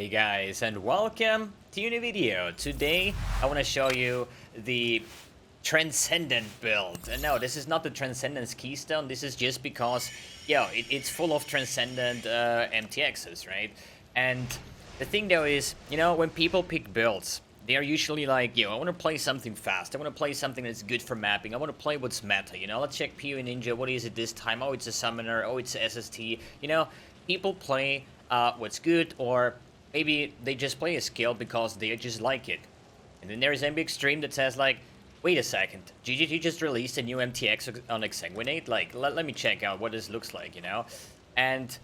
Hey guys, and welcome to a new video. Today I want to show you the Transcendent build. And no, this is not the Transcendence Keystone. This is just because, it's full of Transcendent MTXs, right? And the thing though is, when people pick builds, they are usually like, I want to play something fast. I want to play something that's good for mapping. I want to play what's meta, Let's check PoE Ninja. What is it this time? Oh, it's a Summoner. Oh, it's a SST. People play what's good, or maybe they just play a skill because they just like it. And then there's mbXtreme that says like, wait a second, GGG just released a new MTX on Exsanguinate? Like, let me check out what this looks like, And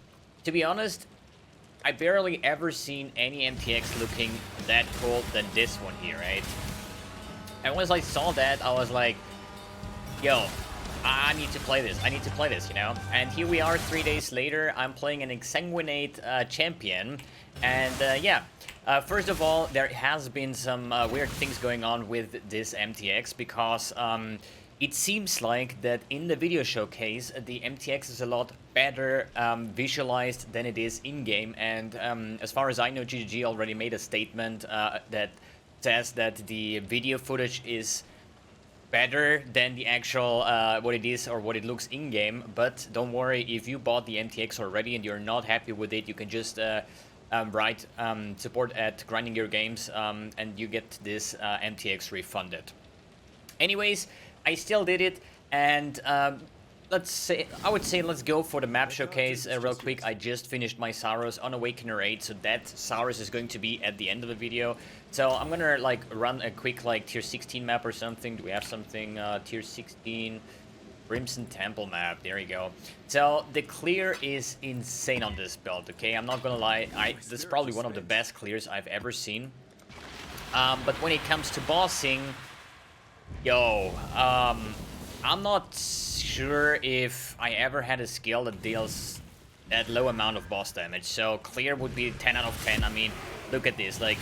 to be honest, I barely ever seen any MTX looking that cool than this one here, right? And once I saw that, I was like, I need to play this. And here we are 3 days later. I'm playing an Exsanguinate champion. And first of all, there has been some weird things going on with this MTX because it seems like that in the video showcase, the MTX is a lot better visualized than it is in-game. And as far as I know, GGG already made a statement that says that the video footage is better than the actual what it is or what it looks in-game. But don't worry, if you bought the MTX already and you're not happy with it, you can just write support at Grinding Gear Games and you get this MTX refunded. Anyways, I still did it, and I would say let's go for the map showcase real quick. I just finished my Saros on Awakener 8, so that Saros is going to be at the end of the video. So I'm gonna like run a quick like tier 16 map or something. Do we have something tier 16? Crimson Temple map, there you go. So the clear is insane on this build, okay? I'm not gonna lie, this is probably one of the best clears I've ever seen. But when it comes to bossing, I'm not sure if I ever had a skill that deals that low amount of boss damage. So clear would be 10 out of 10. I mean, look at this, like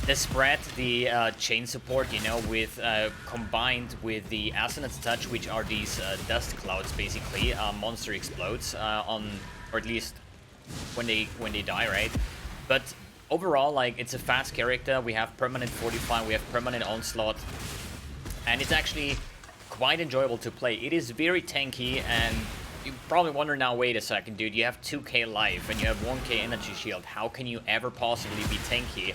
the spread, the chain support, with combined with the Assonance Touch, which are these dust clouds basically. Monster explodes or at least when they die, right? But overall, like, it's a fast character. We have permanent Fortify, we have permanent Onslaught, and it's actually quite enjoyable to play. It is very tanky, and you probably wonder now, wait a second, dude, you have 2k life and you have 1k energy shield. How can you ever possibly be tanky?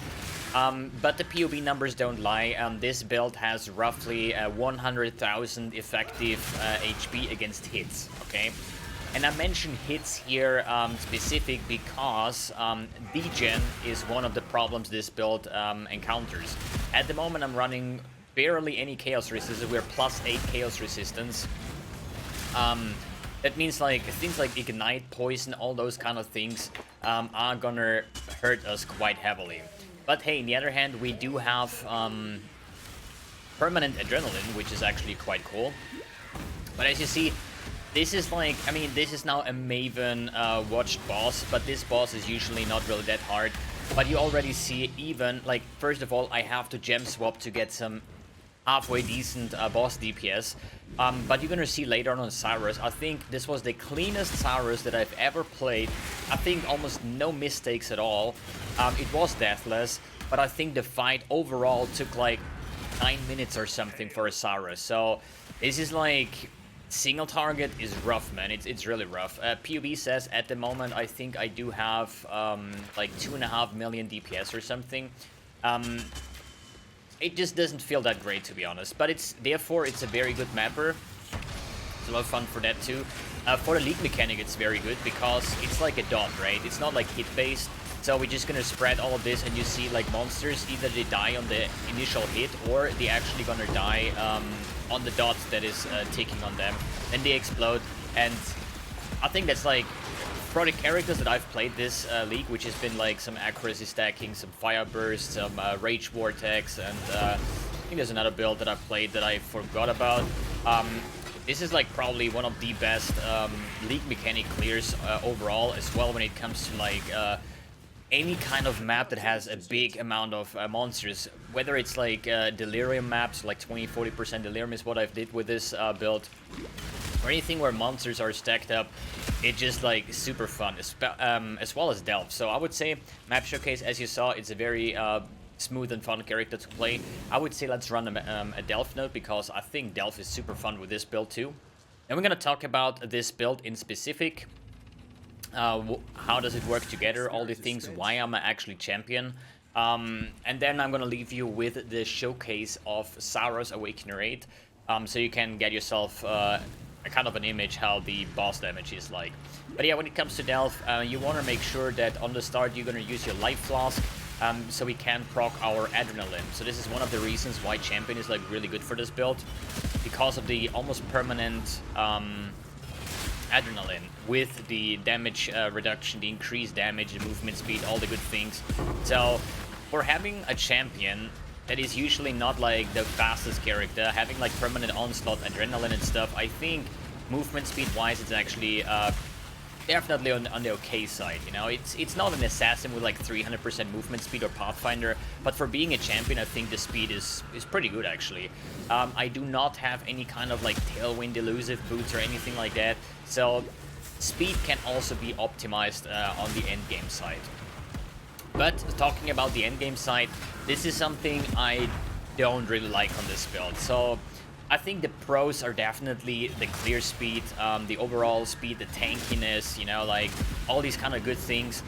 But the POV numbers don't lie. This build has roughly 100,000 effective HP against hits, okay? And I mention hits here specific because degen is one of the problems this build encounters. At the moment, I'm running barely any chaos resistance. We're +8 chaos resistance. That means like things like ignite, poison, all those kind of things are gonna hurt us quite heavily. But hey, on the other hand, we do have permanent adrenaline, which is actually quite cool. But as you see, this is like, this is now a Maven watched boss, but this boss is usually not really that hard. But you already see, even like, first of all, I have to gem swap to get some halfway decent boss DPS. But you're gonna see later on Saros, I think this was the cleanest Saros that I've ever played. I think almost no mistakes at all. It was deathless, but I think the fight overall took like 9 minutes or something for a Saros. So this is like, single target is rough, man. It's really rough. POV says at the moment I think I do have like 2.5 million DPS or something. It just doesn't feel that great, to be honest, but therefore it's a very good mapper. It's a lot of fun for that too. For the league mechanic, it's very good because it's like a dot, right? It's not like hit based, so we're just gonna spread all of this, and you see like monsters, either they die on the initial hit or they actually gonna die on the dot that is ticking on them. Then they explode, and I think that's like, for the characters that I've played this league, which has been like some accuracy stacking, some fire burst, some rage vortex, and I think there's another build that I've played that I forgot about. This is like probably one of the best league mechanic clears overall, as well when it comes to like any kind of map that has a big amount of monsters, whether it's like delirium maps, like 20-40% delirium is what I've did with this build, or anything where monsters are stacked up, it's just like super fun, as well as Delph. So I would say Map Showcase, as you saw, it's a very smooth and fun character to play. I would say let's run a Delph node, because I think Delph is super fun with this build too. And we're gonna talk about this build in specific. How does it work together, all the things, why I'm actually champion. And then I'm gonna leave you with the showcase of Sauros Awakening Rate, so you can get yourself a kind of an image how the boss damage is like. But yeah, when it comes to Delph, you want to make sure that on the start you're gonna use your Life Flask, so we can proc our Adrenaline. So this is one of the reasons why champion is like really good for this build, because of the almost permanent Adrenaline with the damage reduction, the increased damage, the movement speed, all the good things. So for having a champion that is usually not like the fastest character, having like permanent onslaught, adrenaline and stuff, I think movement speed wise it's actually definitely on the okay side. You know, it's not an assassin with like 300% movement speed or Pathfinder, but for being a champion, I think the speed is pretty good actually. I do not have any kind of like tailwind elusive boots or anything like that, so speed can also be optimized on the end game side. But talking about the end game side, this is something I don't really like on this build. So I think the pros are definitely the clear speed, the overall speed, the tankiness, you know, like all these kind of good things.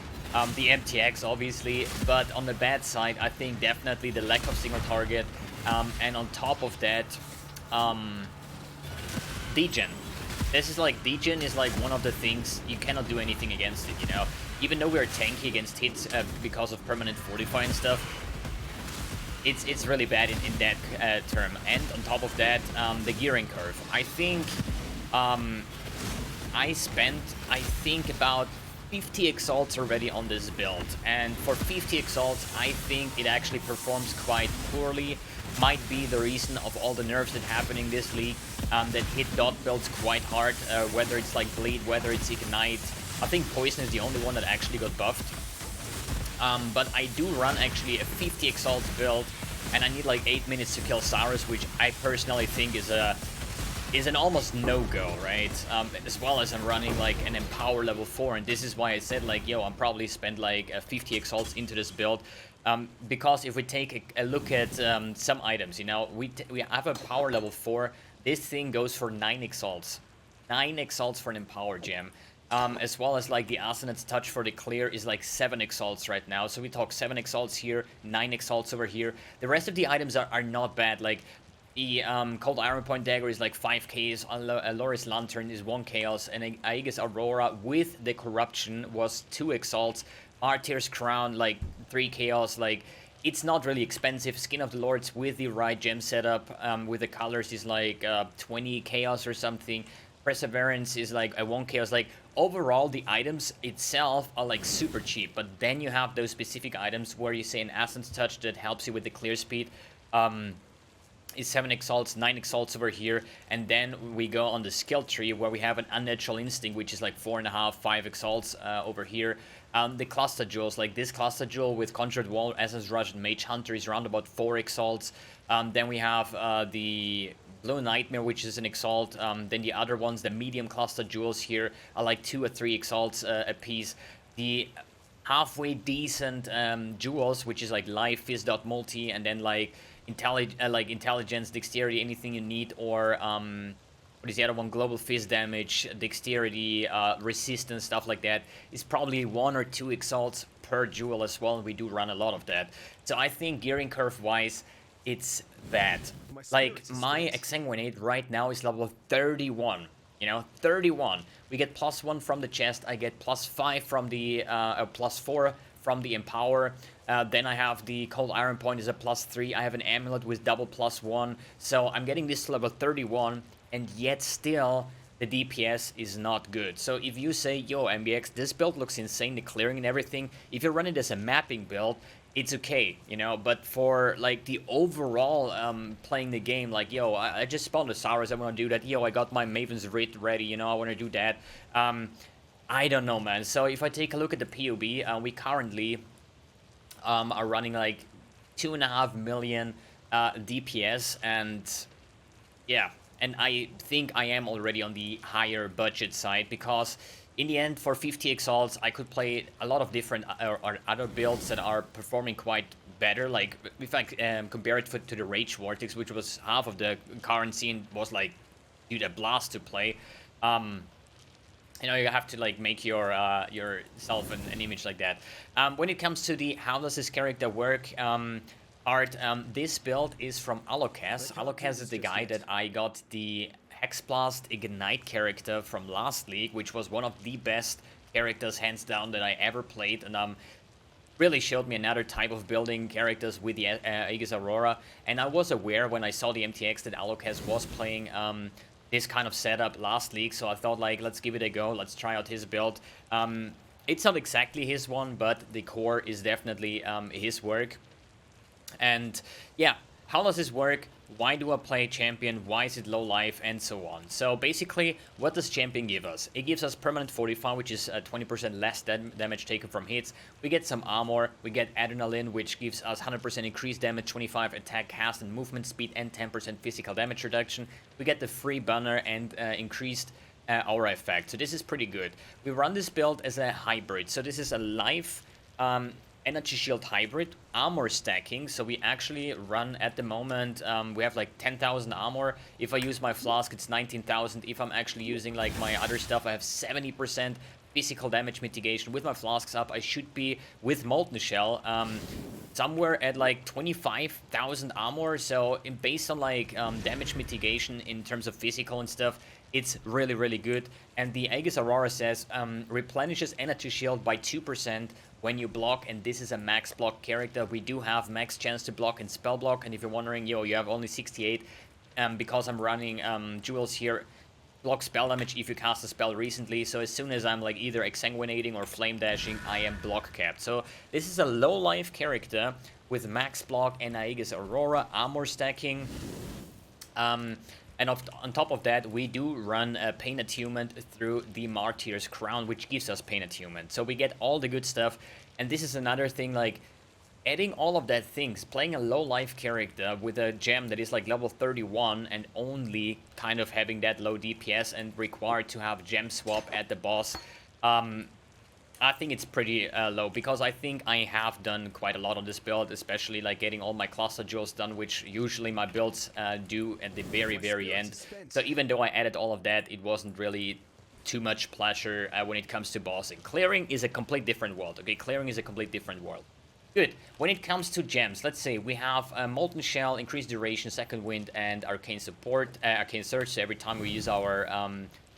The MTX obviously, but on the bad side, I think definitely the lack of single target, and on top of that, degen. This is like, degen is like one of the things you cannot do anything against it, you know. Even though we are tanky against hits because of permanent fortify and stuff, it's really bad in that term. And on top of that, the gearing curve. I think I spent, about 50 exalts already on this build, and for 50 exalts I think it actually performs quite poorly. Might be the reason of all the nerfs that happen in this league, that hit dot builds quite hard, whether it's like bleed, whether it's ignite. I think poison is the only one that actually got buffed. But I do run actually a 50 exalt build, and I need like 8 minutes to kill Sauros, which I personally think is an almost no-go, right? As well as I'm running like an Empower level 4, and this is why I said like, yo, I'm probably spent like 50 exalts into this build, because if we take a look at some items, you know, we have a Power level 4, this thing goes for 9 exalts. 9 exalts for an Empower gem. As well as like the Assonance Touch for the clear is like 7 exalts right now. So we talk 7 exalts here, 9 exalts over here. The rest of the items are not bad. Like the Cold Iron Point Dagger is like 5 Ks, Aloris Lantern is 1 Chaos, and Aegis Aurora with the Corruption was 2 exalts. Martyr's Crown like 3 Chaos. Like, it's not really expensive. Skin of the Lords with the right gem setup, with the colors is like 20 Chaos or something. Perseverance is like a 1 Chaos. Like, overall the items itself are like super cheap, but then you have those specific items where you say an Essence Touch that helps you with the clear speed, is 7 exalts, 9 exalts over here, and then we go on the skill tree where we have an Unnatural Instinct, which is like 4.5, 5 exalts over here. The cluster jewels, like this cluster jewel with Conjured Wall, Essence Rush, and Mage Hunter is around about 4 exalts. Then we have the Blue Nightmare, which is an exalt. Then the other ones, the medium cluster jewels here, are like 2 or 3 exalts a piece. The halfway decent jewels, which is like Life, Fist Dot Multi, and then like Intelligence, Dexterity, anything you need, or what is the other one? Global Fist Damage, Dexterity, Resistance, stuff like that, is probably 1 or 2 exalts per jewel as well. We do run a lot of that. So I think gearing curve wise, it's bad. Like, my Exsanguinate right now is level 31. You know, 31. We get +1 from the chest. I get +5 from the +4 from the Empower. Then I have the Cold Iron Point is a +3. I have an Amulet with double +1. So I'm getting this to level 31, and yet still the DPS is not good. So if you say, yo, mbX, this build looks insane, the clearing and everything, if you run it as a mapping build, it's okay, you know, but for like the overall playing the game, like, yo, I just spawned a Sauros, I want to do that, yo, I got my Maven's Writ ready, you know, I want to do that, I don't know, man. So if I take a look at the POB, we currently are running like 2.5 million DPS, and yeah, and I think I am already on the higher budget side, because in the end, for 50 exalts, I could play a lot of different or other builds that are performing quite better. Like if I compare it to the Rage Vortex, which was half of the current scene, was like, dude, a blast to play. You know, you have to like make yourself an image like that. When it comes to the how does this character work, Art, this build is from Alloce. Alloce is the guy that I got the Hexblast Ignite character from last league, which was one of the best characters, hands down, that I ever played, and really showed me another type of building characters with the Aegis Aurora. And I was aware when I saw the MTX that Alloce was playing this kind of setup last league, so I thought, like, let's give it a go, let's try out his build. It's not exactly his one, but the core is definitely his work. And yeah, how does this work? Why do I play champion? Why is it low life? And so on. So basically, what does champion give us? It gives us permanent fortify, which is 20% less damage taken from hits. We get some armor. We get adrenaline, which gives us 100% increased damage, 25 attack, cast, and movement speed, and 10% physical damage reduction. We get the free banner and increased aura effect. So this is pretty good. We run this build as a hybrid. So this is a life energy shield hybrid, armor stacking. So we actually run at the moment, we have like 10,000 armor. If I use my flask, it's 19,000. If I'm actually using like my other stuff, I have 70% physical damage mitigation. With my flasks up, I should be, with Molten Shell, somewhere at like 25,000 armor. So based on like damage mitigation in terms of physical and stuff, it's really, really good. And the Aegis Aurora says replenishes energy shield by 2% when you block, and this is a max block character. We do have max chance to block and spell block, and if you're wondering, yo, you have only 68, because I'm running jewels here, block spell damage if you cast a spell recently. So as soon as I'm like either exsanguinating or flame dashing, I am block capped. So this is a low life character with max block and Aegis Aurora, armor stacking. And on top of that, we do run Pain Attunement through the Martyr's Crown, which gives us Pain Attunement. So we get all the good stuff. And this is another thing, like, adding all of that things, playing a low life character with a gem that is like level 31 and only kind of having that low DPS and required to have gem swap at the boss, I think it's pretty low, because I think I have done quite a lot on this build, especially like getting all my cluster jewels done, which usually my builds do at the very, very end. So even though I added all of that, it wasn't really too much pleasure when it comes to bossing. Clearing is a complete different world, okay? Clearing is a complete different world. Good. When it comes to gems, let's say we have Molten Shell, Increased Duration, Second Wind, and Arcane Support, Arcane Surge. So every time we use our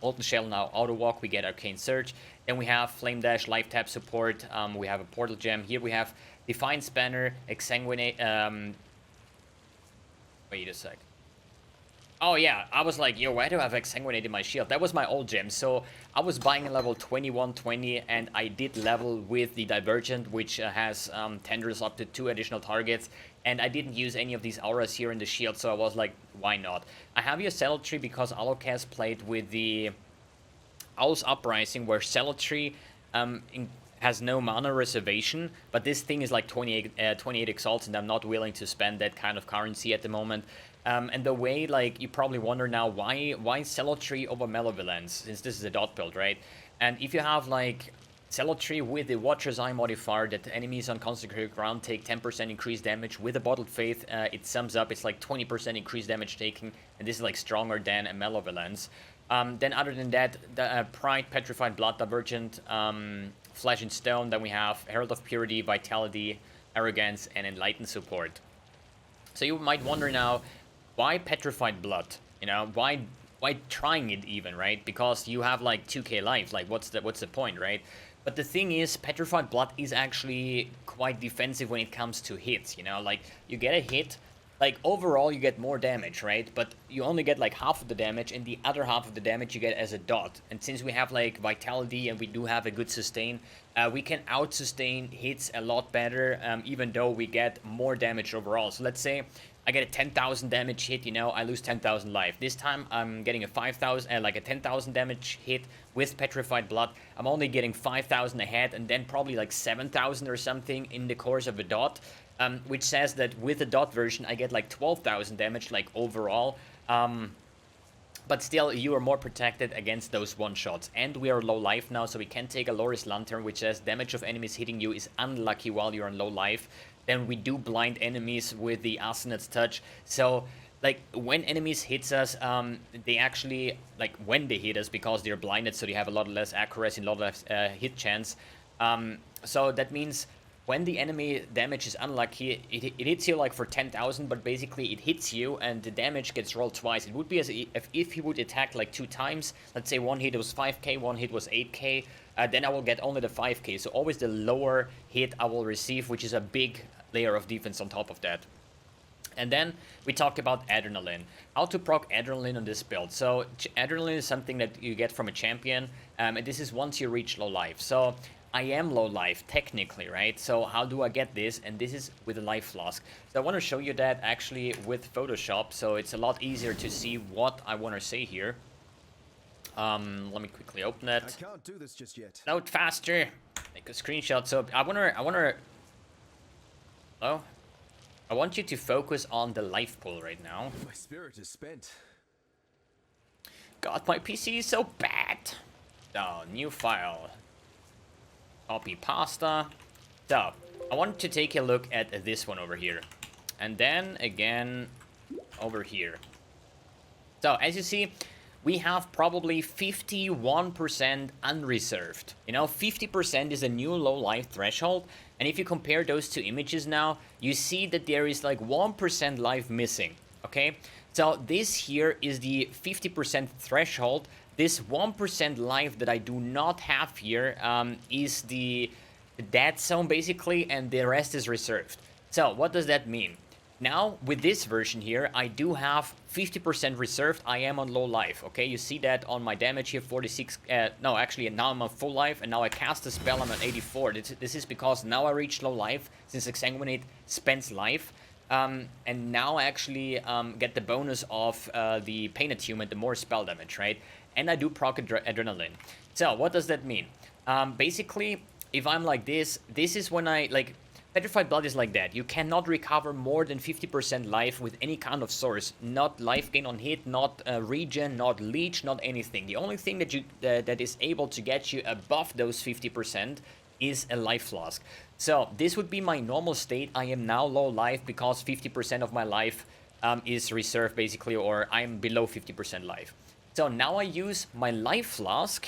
Molten Shell, now Auto Walk, we get Arcane Surge. Then we have Flame Dash, Life Tap support. We have a Portal Gem. Here we have Defiance Banner, Exsanguinate. Wait a sec. Oh yeah, I was like, yo, why do I have Exsanguinate in my shield? That was my old gem. So I was buying a level 2120, and I did level with the Divergent, which has tendrils up to 2 additional targets. And I didn't use any of these auras here in the shield, so I was like, why not? I have here Celatry because Alloce played with the Owl's Uprising, where Celatry has no mana reservation, but this thing is like 28 exalts, and I'm not willing to spend that kind of currency at the moment. And the way, like, you probably wonder now, why Celatry over Malevolence, since this is a dot build, right? And if you have, like, Celatry with the Watcher's Eye modifier, that enemies on consecrated ground take 10% increased damage. With a Bottled Faith, it sums up, it's like 20% increased damage taken, and this is, like, stronger than a Malevolence. Then other than that, the Pride, Petrified, Blood Divergent, Flesh and Stone, then we have Herald of Purity, Vitality, Arrogance, and Enlightened support. So you might wonder now, why Petrified Blood? You know, why trying it even, right? Because you have like 2k life, like what's the point, right? But the thing is, Petrified Blood is actually quite defensive when it comes to hits, you know? Like, you get a hit, like, overall you get more damage, right? But you only get like half of the damage, and the other half of the damage you get as a dot. And since we have like Vitality and we do have a good sustain, we can out-sustain hits a lot better, even though we get more damage overall. So let's say I get a 10,000 damage hit, you know, I lose 10,000 life. This time I'm getting a 5,000, like a 10,000 damage hit with Petrified Blood. I'm only getting 5,000 ahead, and then probably like 7,000 or something in the course of a dot, which says that with the dot version I get like 12,000 damage, like overall. But still, you are more protected against those one-shots. And we are low life now, so we can take a Loris Lantern, which says damage of enemies hitting you is unlucky while you're on low life. Then we do blind enemies with the Asenath's Touch. So, like, when enemies hits us, they actually, like, when they hit us, because they're blinded, so they have a lot less accuracy and a lot less hit chance. So that means when the enemy damage is unlucky, it hits you like for 10,000, but basically it hits you and the damage gets rolled twice. It would be as if he would attack like 2 times. Let's say one hit was 5k, one hit was 8k, then I will get only the 5k. So always the lower hit I will receive, which is a big layer of defense on top of that. And then we talked about Adrenaline. How to proc Adrenaline on this build. So Adrenaline is something that you get from a champion, and this is once you reach low life. So I am low life, technically, right? So how do I get this? And this is with a life flask. So I want to show you that actually with Photoshop, so it's a lot easier to see what I want to say here. Let me quickly open it. I can't do this just yet. Load faster. Make a screenshot. So I want you to focus on the life pool right now. My spirit is spent. God, my PC is so bad. Oh, new file. Copy pasta. So, I want to take a look at this one over here. And then again over here. So, as you see, we have probably 51% unreserved. You know, 50% is a new low life threshold. And if you compare those two images now, you see that there is like 1% life missing. Okay? So, this here is the 50% threshold. This 1% life that I do not have here is the dead zone, basically, and the rest is reserved. So, what does that mean? Now, with this version here, I do have 50% reserved. I am on low life, okay? You see that on my damage here, 46... no, actually, now I'm on full life, and now I cast a spell, I'm at 84. This is because now I reach low life, since Exsanguinate spends life. And now I actually get the bonus of the Pain Attunement, the more spell damage, right? And I do proc Adrenaline. So, what does that mean? Basically, if I'm like this is when I, like, Petrified Blood is like that. You cannot recover more than 50% life with any kind of source. Not life gain on hit, not regen, not leech, not anything. The only thing that you that is able to get you above those 50% is a life flask. So, this would be my normal state. I am now low life because 50% of my life is reserved, basically, or I'm below 50% life. So now I use my life flask,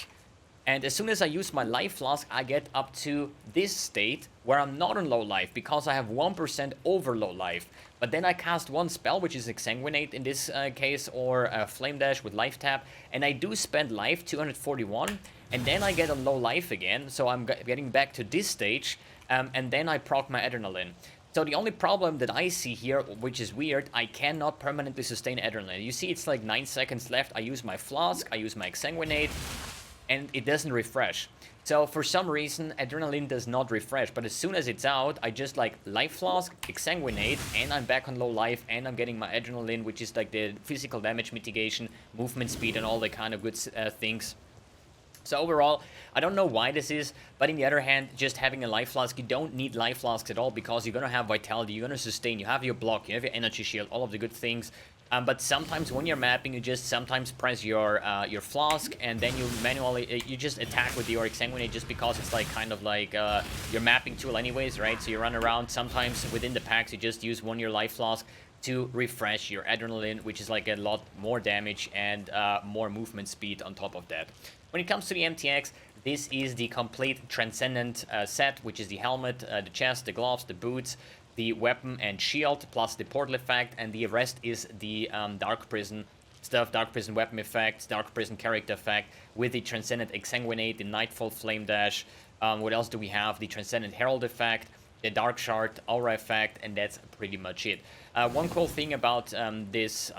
and as soon as I use my life flask, I get up to this state where I'm not on low life because I have 1% over low life. But then I cast one spell, which is Exsanguinate in this case, or Flame Dash with life tap, and I do spend life, 241, and then I get on low life again, so I'm getting back to this stage, and then I proc my Adrenaline. So the only problem that I see here, which is weird, I cannot permanently sustain Adrenaline. You see it's like 9 seconds left. I use my Flask, I use my Exsanguinate, and it doesn't refresh. So for some reason, Adrenaline does not refresh, but as soon as it's out, I just like Life Flask, Exsanguinate, and I'm back on low life, and I'm getting my Adrenaline, which is like the physical damage mitigation, movement speed, and all the kind of good things. So overall, I don't know why this is, but in the other hand, just having a life flask, you don't need life flasks at all because you're going to have vitality, you're going to sustain, you have your block, you have your energy shield, all of the good things. But sometimes when you're mapping, you just sometimes press your flask, and then you manually, you just attack with your Exsanguinate just because it's like kind of like your mapping tool anyways, right? So you run around, sometimes within the packs, you just use your life flask to refresh your Adrenaline, which is like a lot more damage and more movement speed on top of that. When it comes to the MTX, this is the complete Transcendent set, which is the helmet, the chest, the gloves, the boots, the weapon and shield, plus the portal effect, and the rest is the Dark Prison stuff, Dark Prison weapon effects, Dark Prison character effect, with the Transcendent Exsanguinate, the Nightfall Flame Dash. What else do we have? The Transcendent Herald effect, the Dark Shard, Aura effect, and that's pretty much it. One cool thing about this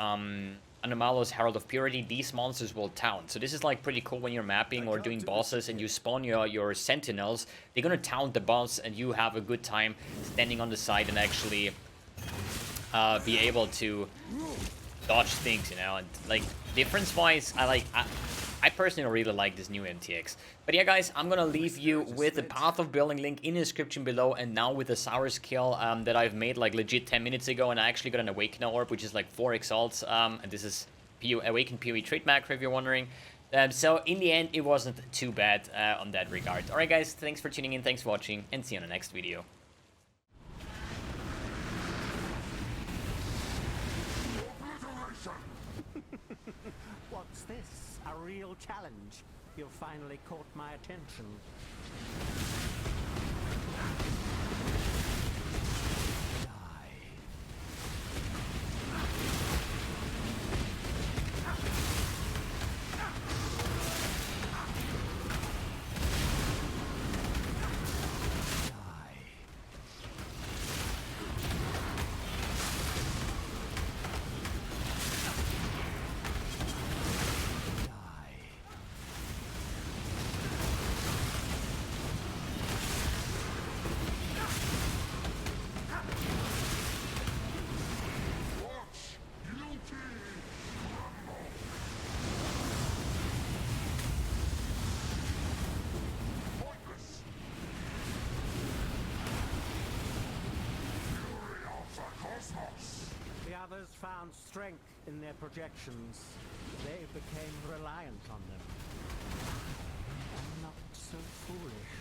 Anomalous Herald of Purity, these monsters will taunt. So this is like pretty cool when you're mapping or doing bosses and you spawn your sentinels. They're gonna taunt the boss and you have a good time standing on the side and actually be able to dodge things, you know, and like difference-wise, I personally really like this new MTX. But yeah, guys, I'm gonna leave you with the path of building link in the description below, and now with the sour skill that I've made like legit 10 minutes ago, and I actually got an Awakener Orb, which is like 4 exalts, and this is Awakened PoE trait macro if you're wondering. So in the end, it wasn't too bad on that regard. Alright guys, thanks for tuning in, thanks for watching, and see you on the next video. What's this? A real challenge? You've finally caught my attention. The others found strength in their projections. They became reliant on them. I'm not so foolish.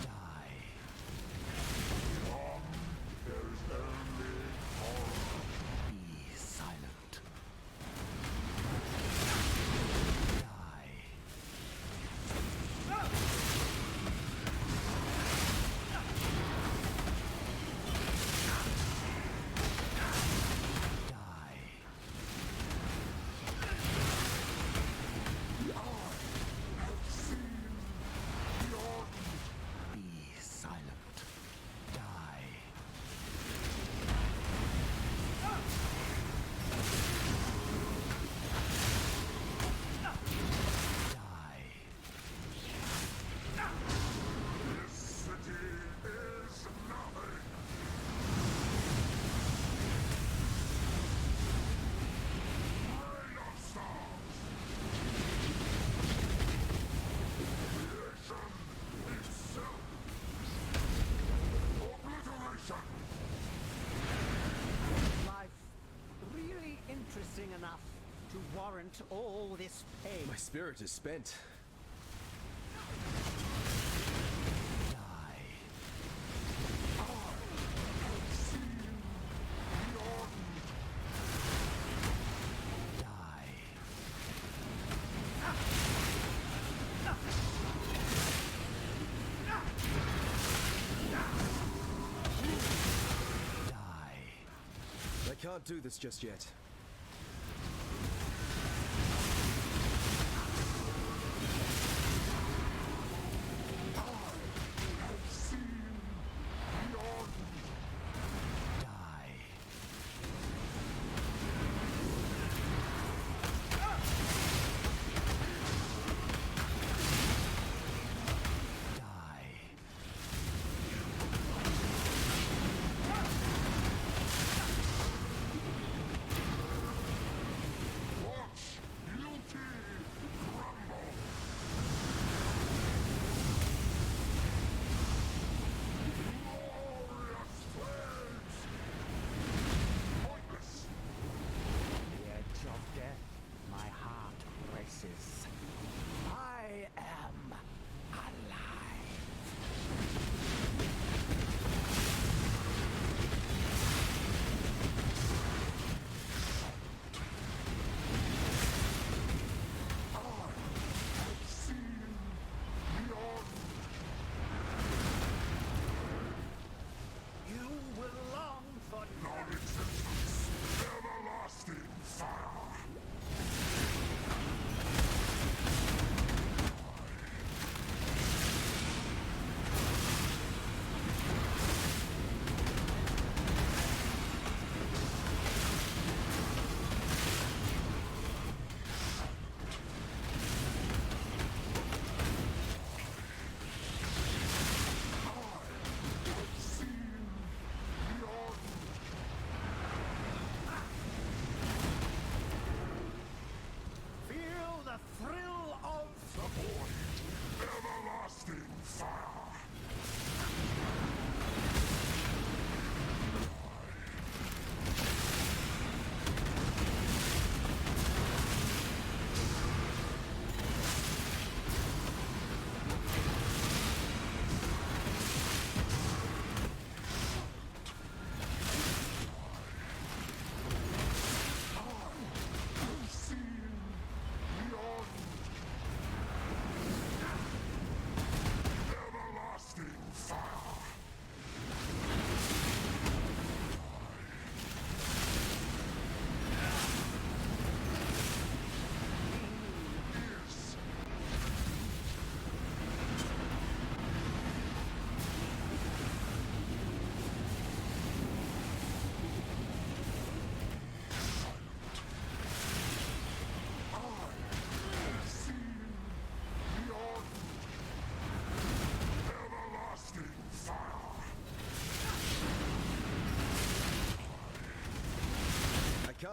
Die. There's only horror. Be silent. Die. Enough to warrant all this pain. My spirit is spent. Die. I can't do this just yet.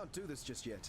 can't do this just yet.